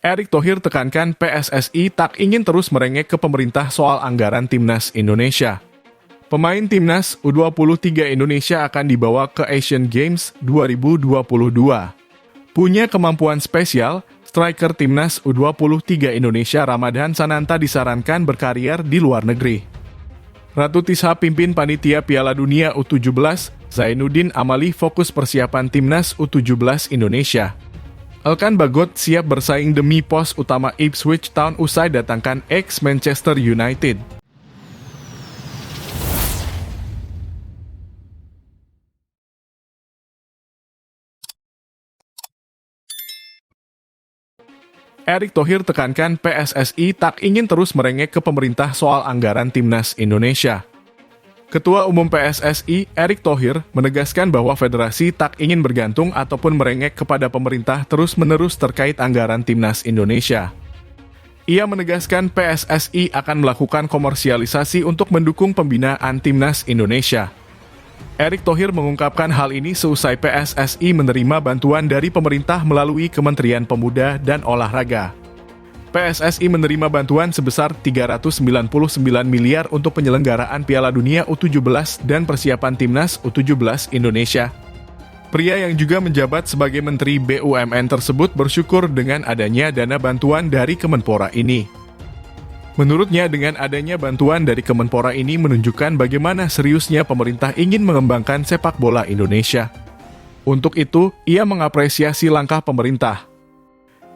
Erick Thohir tekankan PSSI tak ingin terus merengek ke pemerintah soal anggaran Timnas Indonesia. Pemain Timnas U23 Indonesia akan dibawa ke Asian Games 2022. Punya kemampuan spesial, striker Timnas U23 Indonesia Ramadhan Sananta disarankan berkarier di luar negeri. Ratu Tisha pimpin panitia Piala Dunia U17, Zainuddin Amali fokus persiapan Timnas U17 Indonesia. Elkan Bagot siap bersaing demi pos utama Ipswich Town usai datangkan ex-Manchester United. Erick Thohir tekankan PSSI tak ingin terus merengek ke pemerintah soal anggaran Timnas Indonesia. Ketua Umum PSSI, Erick Thohir, menegaskan bahwa federasi tak ingin bergantung ataupun merengek kepada pemerintah terus-menerus terkait anggaran Timnas Indonesia. Ia menegaskan PSSI akan melakukan komersialisasi untuk mendukung pembinaan Timnas Indonesia. Erick Thohir mengungkapkan hal ini seusai PSSI menerima bantuan dari pemerintah melalui Kementerian Pemuda dan Olahraga. PSSI menerima bantuan sebesar 399 miliar untuk penyelenggaraan Piala Dunia U17 dan persiapan Timnas U17 Indonesia. Pria yang juga menjabat sebagai Menteri BUMN tersebut bersyukur dengan adanya dana bantuan dari Kemenpora ini. Menurutnya, dengan adanya bantuan dari Kemenpora ini menunjukkan bagaimana seriusnya pemerintah ingin mengembangkan sepak bola Indonesia. Untuk itu, ia mengapresiasi langkah pemerintah.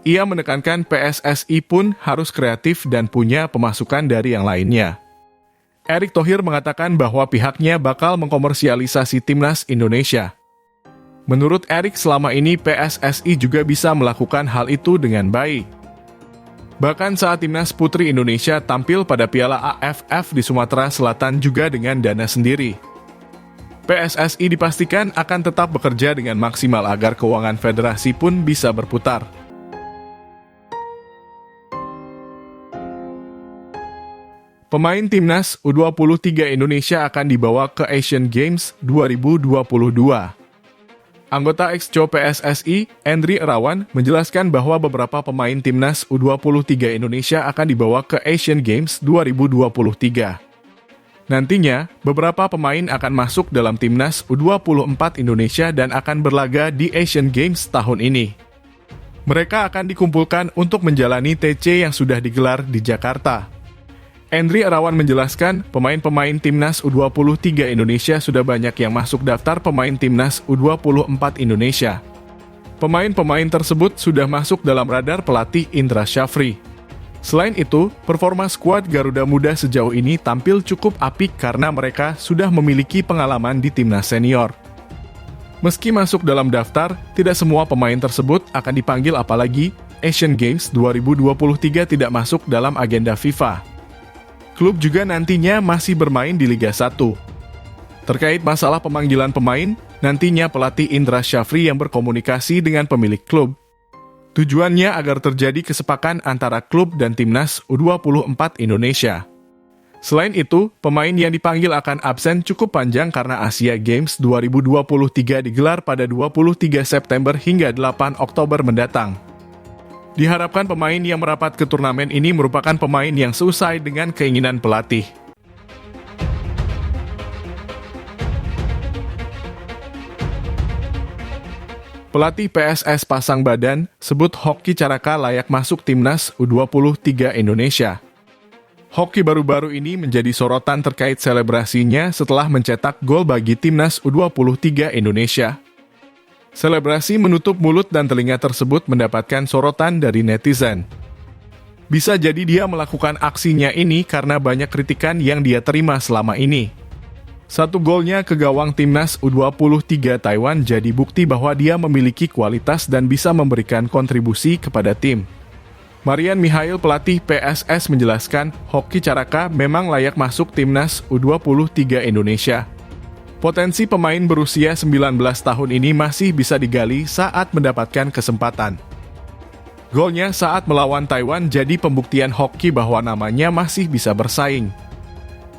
Ia menekankan PSSI pun harus kreatif dan punya pemasukan dari yang lainnya. Erick Thohir mengatakan bahwa pihaknya bakal mengkomersialisasi Timnas Indonesia. Menurut Erick, selama ini PSSI juga bisa melakukan hal itu dengan baik. Bahkan saat Timnas Putri Indonesia tampil pada Piala AFF di Sumatera Selatan juga dengan dana sendiri. PSSI dipastikan akan tetap bekerja dengan maksimal agar keuangan federasi pun bisa berputar. Pemain Timnas U23 Indonesia akan dibawa ke Asian Games 2022. Anggota Exco PSSI, Endri Irawan, menjelaskan bahwa beberapa pemain Timnas U23 Indonesia akan dibawa ke Asian Games 2023. Nantinya, beberapa pemain akan masuk dalam Timnas U24 Indonesia dan akan berlaga di Asian Games tahun ini. Mereka akan dikumpulkan untuk menjalani TC yang sudah digelar di Jakarta. Endri Irawan menjelaskan, pemain-pemain Timnas U23 Indonesia sudah banyak yang masuk daftar pemain Timnas U24 Indonesia. Pemain-pemain tersebut sudah masuk dalam radar pelatih Indra Syafri. Selain itu, performa skuad Garuda Muda sejauh ini tampil cukup apik karena mereka sudah memiliki pengalaman di Timnas senior. Meski masuk dalam daftar, tidak semua pemain tersebut akan dipanggil, apalagi Asian Games 2023 tidak masuk dalam agenda FIFA. Klub juga nantinya masih bermain di Liga 1. Terkait masalah pemanggilan pemain, nantinya pelatih Indra Syafri yang berkomunikasi dengan pemilik klub. Tujuannya agar terjadi kesepakatan antara klub dan Timnas U24 Indonesia. Selain itu, pemain yang dipanggil akan absen cukup panjang karena Asia Games 2023 digelar pada 23 September hingga 8 Oktober mendatang. Diharapkan pemain yang merapat ke turnamen ini merupakan pemain yang sesuai dengan keinginan pelatih. Pelatih PSS pasang badan, sebut Hoki Caraka layak masuk Timnas U23 Indonesia. Hoki baru-baru ini menjadi sorotan terkait selebrasinya setelah mencetak gol bagi Timnas U23 Indonesia. Selebrasi menutup mulut dan telinga tersebut mendapatkan sorotan dari netizen. Bisa jadi dia melakukan aksinya ini karena banyak kritikan yang dia terima selama ini. Satu golnya ke gawang Timnas U23 Taiwan jadi bukti bahwa dia memiliki kualitas dan bisa memberikan kontribusi kepada tim. Marian Mihail, pelatih PSS, menjelaskan Hoki Caraka memang layak masuk Timnas U23 Indonesia. Potensi pemain berusia 19 tahun ini masih bisa digali saat mendapatkan kesempatan. Golnya saat melawan Taiwan jadi pembuktian Hoki bahwa namanya masih bisa bersaing.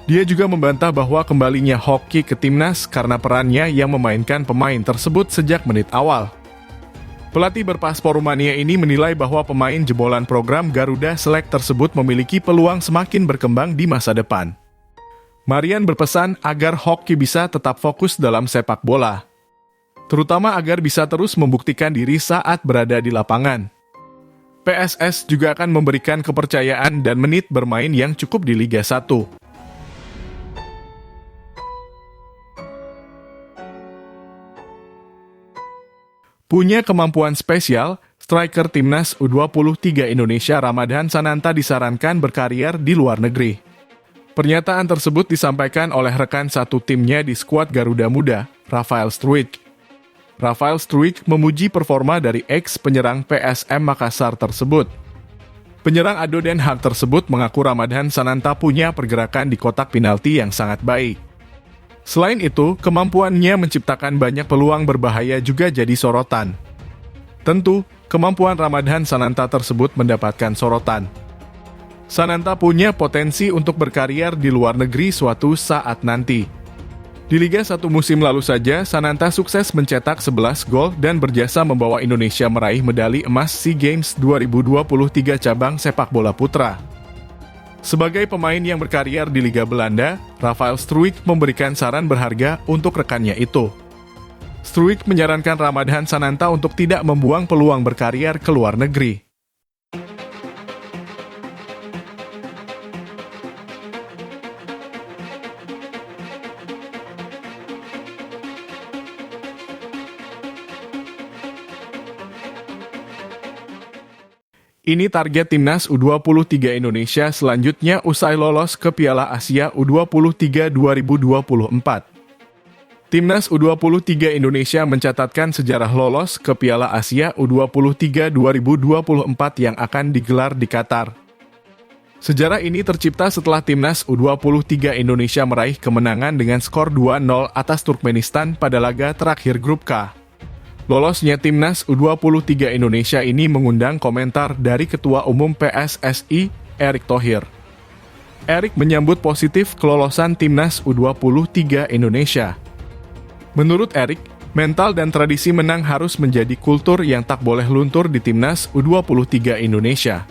Dia juga membantah bahwa kembalinya Hoki ke Timnas karena perannya yang memainkan pemain tersebut sejak menit awal. Pelatih berpaspor Rumania ini menilai bahwa pemain jebolan program Garuda Select tersebut memiliki peluang semakin berkembang di masa depan. Marian berpesan agar hoki bisa tetap fokus dalam sepak bola, terutama agar bisa terus membuktikan diri saat berada di lapangan. PSS juga akan memberikan kepercayaan dan menit bermain yang cukup di Liga 1. Punya kemampuan spesial, striker timnas U23 Indonesia Ramadhan Sananta disarankan berkarier di luar negeri. Pernyataan tersebut disampaikan oleh rekan satu timnya di skuad Garuda Muda, Rafael Struijk. Rafael Struijk memuji performa dari ex-penyerang PSM Makassar tersebut. Penyerang Ado Den Haag tersebut mengaku Ramadhan Sananta punya pergerakan di kotak penalti yang sangat baik. Selain itu, kemampuannya menciptakan banyak peluang berbahaya juga jadi sorotan. Tentu, kemampuan Ramadhan Sananta tersebut mendapatkan sorotan. Sananta punya potensi untuk berkarier di luar negeri suatu saat nanti. Di Liga 1 musim lalu saja, Sananta sukses mencetak 11 gol dan berjasa membawa Indonesia meraih medali emas SEA Games 2023 cabang sepak bola putra. Sebagai pemain yang berkarier di Liga Belanda, Rafael Struijk memberikan saran berharga untuk rekannya itu. Struijk menyarankan Ramadhan Sananta untuk tidak membuang peluang berkarier ke luar negeri. Ini target timnas U23 Indonesia selanjutnya usai lolos ke Piala Asia U23 2024. Timnas U23 Indonesia mencatatkan sejarah lolos ke Piala Asia U23 2024 yang akan digelar di Qatar. Sejarah ini tercipta setelah timnas U23 Indonesia meraih kemenangan dengan skor 2-0 atas Turkmenistan pada laga terakhir Grup K. Lolosnya timnas U23 Indonesia ini mengundang komentar dari Ketua Umum PSSI, Erick Thohir. Erick menyambut positif kelolosan timnas U23 Indonesia. Menurut Erick, mental dan tradisi menang harus menjadi kultur yang tak boleh luntur di timnas U23 Indonesia.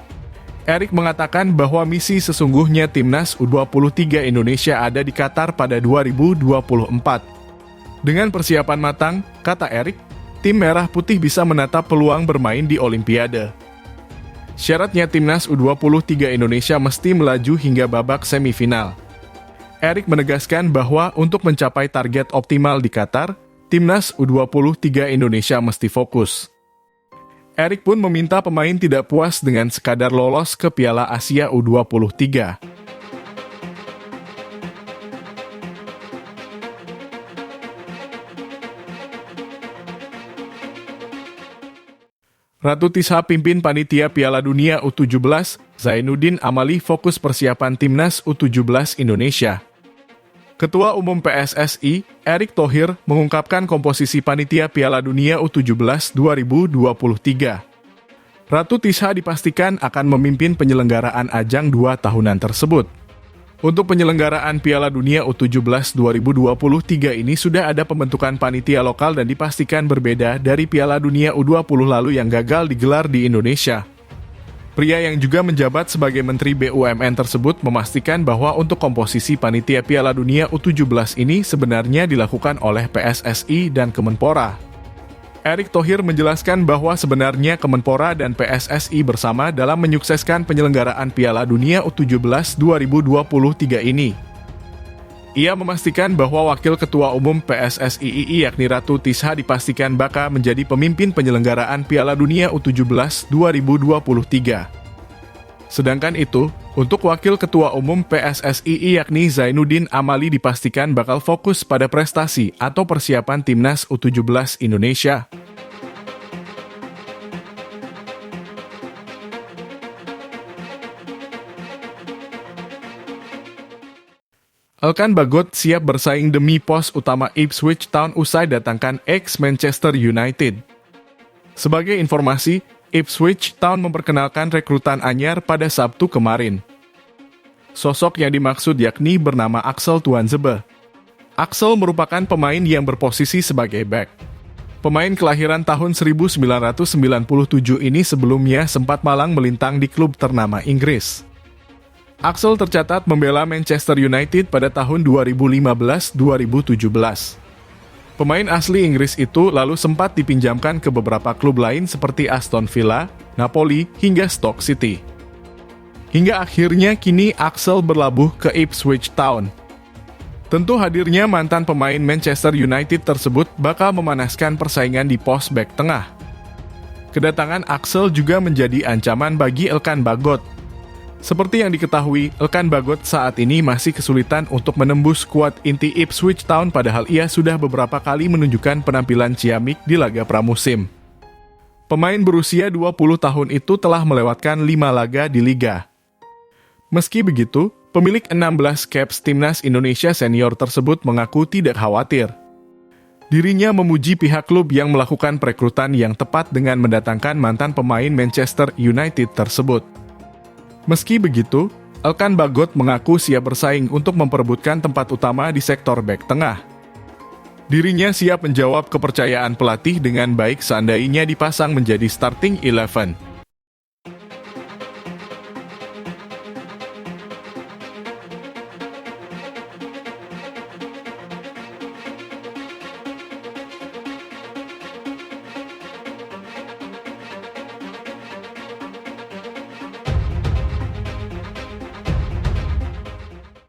Erick mengatakan bahwa misi sesungguhnya timnas U23 Indonesia ada di Qatar pada 2024. Dengan persiapan matang, kata Erick, tim Merah Putih bisa menatap peluang bermain di Olimpiade. Syaratnya timnas U23 Indonesia mesti melaju hingga babak semifinal. Erick menegaskan bahwa untuk mencapai target optimal di Qatar, timnas U23 Indonesia mesti fokus. Erick pun meminta pemain tidak puas dengan sekadar lolos ke Piala Asia U23. Ratu Tisha pimpin panitia Piala Dunia U17, Zainuddin Amali fokus persiapan timnas U17 Indonesia. Ketua Umum PSSI, Erick Thohir, mengungkapkan komposisi panitia Piala Dunia U17 2023. Ratu Tisha dipastikan akan memimpin penyelenggaraan ajang 2 tahunan tersebut. Untuk penyelenggaraan Piala Dunia U17 2023 ini sudah ada pembentukan panitia lokal dan dipastikan berbeda dari Piala Dunia U20 lalu yang gagal digelar di Indonesia. Pria yang juga menjabat sebagai Menteri BUMN tersebut memastikan bahwa untuk komposisi panitia Piala Dunia U17 ini sebenarnya dilakukan oleh PSSI dan Kemenpora. Erick Thohir menjelaskan bahwa sebenarnya Kemenpora dan PSSI bersama dalam menyukseskan penyelenggaraan Piala Dunia U17 2023 ini. Ia memastikan bahwa Wakil Ketua Umum PSSI yakni Ratu Tisha dipastikan bakal menjadi pemimpin penyelenggaraan Piala Dunia U17 2023. Sedangkan itu, untuk Wakil Ketua Umum PSSI yakni Zainuddin Amali dipastikan bakal fokus pada prestasi atau persiapan timnas U17 Indonesia. Elkan Bagot siap bersaing demi pos utama Ipswich Town usai datangkan ex-Manchester United. Sebagai informasi, Ipswich Town memperkenalkan rekrutan anyar pada Sabtu kemarin. Sosok yang dimaksud yakni bernama Axel Tuanzebe. Axel merupakan pemain yang berposisi sebagai bek. Pemain kelahiran tahun 1997 ini sebelumnya sempat malang melintang di klub ternama Inggris. Axel tercatat membela Manchester United pada tahun 2015-2017. Pemain asli Inggris itu lalu sempat dipinjamkan ke beberapa klub lain seperti Aston Villa, Napoli, hingga Stoke City. Hingga akhirnya kini Axel berlabuh ke Ipswich Town. Tentu hadirnya mantan pemain Manchester United tersebut bakal memanaskan persaingan di pos bek tengah. Kedatangan Axel juga menjadi ancaman bagi Elkan Bagot. Seperti yang diketahui, Elkan Bagot saat ini masih kesulitan untuk menembus skuad inti Ipswich Town padahal ia sudah beberapa kali menunjukkan penampilan ciamik di laga pramusim. Pemain berusia 20 tahun itu telah melewatkan 5 laga di liga. Meski begitu, pemilik 16 caps timnas Indonesia senior tersebut mengaku tidak khawatir. Dirinya memuji pihak klub yang melakukan perekrutan yang tepat dengan mendatangkan mantan pemain Manchester United tersebut. Meski begitu, Elkan Bagot mengaku siap bersaing untuk memperebutkan tempat utama di sektor bek tengah. Dirinya siap menjawab kepercayaan pelatih dengan baik seandainya dipasang menjadi starting 11.